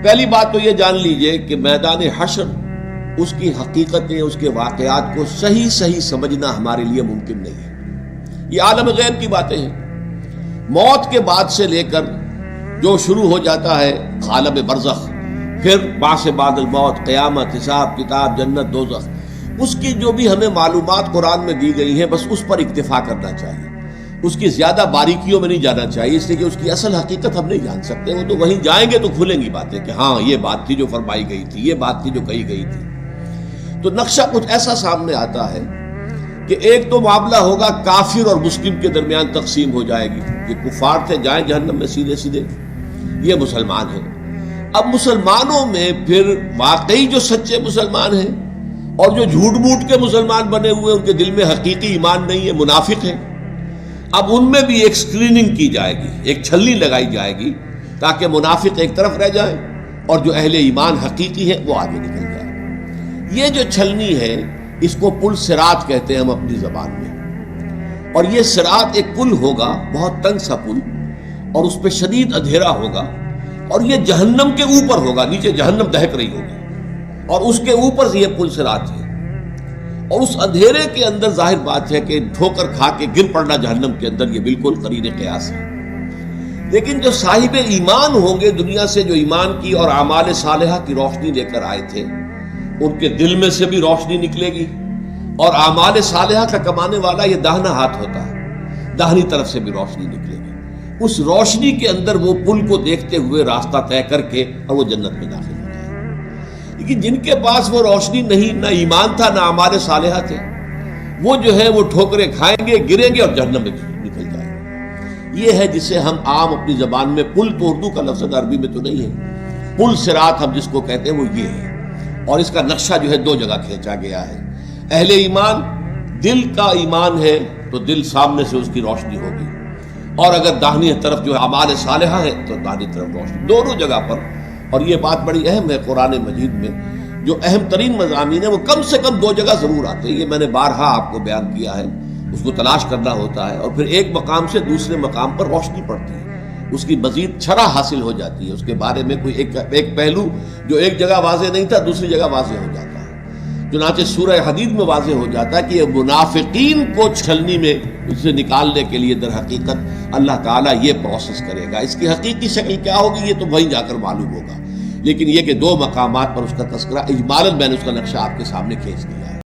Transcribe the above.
پہلی بات تو یہ جان لیجئے کہ میدان حشر، اس کی حقیقتیں، اس کے واقعات کو صحیح سمجھنا ہمارے لیے ممکن نہیں ہے۔ یہ عالم غیب کی باتیں ہیں۔ موت کے بعد سے لے کر جو شروع ہو جاتا ہے عالم برزخ، پھر بعث بعد الموت، قیامت، حساب کتاب، جنت، دوزخ، اس کی جو بھی ہمیں معلومات قرآن میں دی گئی ہیں بس اس پر اکتفا کرنا چاہیے۔ اس کی زیادہ باریکیوں میں نہیں جانا چاہیے، اس لیے کہ اس کی اصل حقیقت ہم نہیں جان سکتے۔ وہ تو وہیں جائیں گے تو کھلیں گی باتیں کہ ہاں یہ بات تھی جو فرمائی گئی تھی، یہ بات تھی جو کہی گئی تھی۔ تو نقشہ کچھ ایسا سامنے آتا ہے کہ ایک تو معاملہ ہوگا کافر اور مسلم کے درمیان تقسیم ہو جائے گی۔ یہ کفار تھے جائیں جہنم میں سیدھے، یہ مسلمان ہیں۔ اب مسلمانوں میں پھر واقعی جو سچے مسلمان ہیں اور جو جھوٹ موٹ کے مسلمان بنے ہوئے، ان کے دل میں حقیقی ایمان نہیں ہے، منافق ہیں، اب ان میں بھی ایک سکریننگ کی جائے گی، ایک چھلنی لگائی جائے گی تاکہ منافق ایک طرف رہ جائیں اور جو اہل ایمان حقیقی ہے وہ آگے نکل جائے۔ یہ جو چھلنی ہے اس کو پل صراط کہتے ہیں ہم اپنی زبان میں، اور یہ صراط ایک پل ہوگا، بہت تنگ سا پل، اور اس پہ شدید اندھیرا ہوگا، اور یہ جہنم کے اوپر ہوگا، نیچے جہنم دہک رہی ہوگی اور اس کے اوپر سے یہ پل صراط ہے، اور اس اندھیرے کے اندر ظاہر بات ہے کہ ٹھوکر کھا کے گر پڑنا جہنم کے اندر، یہ بالکل قرین قیاس ہے۔ لیکن جو صاحب ایمان ہوں گے دنیا سے، جو ایمان کی اور اعمال صالحہ کی روشنی لے کر آئے تھے، ان کے دل میں سے بھی روشنی نکلے گی، اور اعمال صالحہ کا کمانے والا یہ داہنا ہاتھ ہوتا ہے، داہنی طرف سے بھی روشنی نکلے گی۔ اس روشنی کے اندر وہ پل کو دیکھتے ہوئے راستہ طے کر کے اور وہ جنت میں داخل ہو جائے۔ لیکن جن کے پاس وہ روشنی نہیں، نہ ایمان تھا نہ اعمال صالحہ تھے، وہ جو ہے وہ ٹھوکریں کھائیں گے، گریں گے اور جہنم میں نکل جائیں گے۔ یہ ہے جسے ہم عام اپنی زبان میں پل، تو اردو کا لفظ عربی میں تو نہیں ہے، پل صراط ہم جس کو کہتے ہیں وہ یہ ہے، اور اس کا نقشہ جو ہے دو جگہ کھینچا گیا ہے۔ اہل ایمان، دل کا ایمان ہے تو دل سامنے سے اس کی روشنی ہوگی، اور اگر داہنی طرف جو اعمال صالحہ ہے تو داہنی طرف روشنی، دونوں جگہ پر۔ اور یہ بات بڑی اہم ہے، قرآن مجید میں جو اہم ترین مضامین ہیں وہ کم سے کم دو جگہ ضرور آتے ہیں۔ یہ میں نے بارہا آپ کو بیان کیا ہے، اس کو تلاش کرنا ہوتا ہے، اور پھر ایک مقام سے دوسرے مقام پر روشنی پڑتی ہے، اس کی مزید شرح حاصل ہو جاتی ہے، اس کے بارے میں کوئی ایک پہلو جو ایک جگہ واضح نہیں تھا دوسری جگہ واضح ہو جاتا ہے۔ چنانچہ سورہ حدید میں واضح ہو جاتا ہے کہ یہ منافقین کو چھلنی میں اسے نکالنے کے لیے در حقیقت اللہ تعالیٰ یہ پروسیس کرے گا۔ اس کی حقیقی شکل کیا ہوگی یہ تو وہیں جا کر معلوم ہوگا، لیکن یہ کہ دو مقامات پر اس کا تذکرہ اجمالاً میں نے اس کا نقشہ آپ کے سامنے کھینچ دیا ہے۔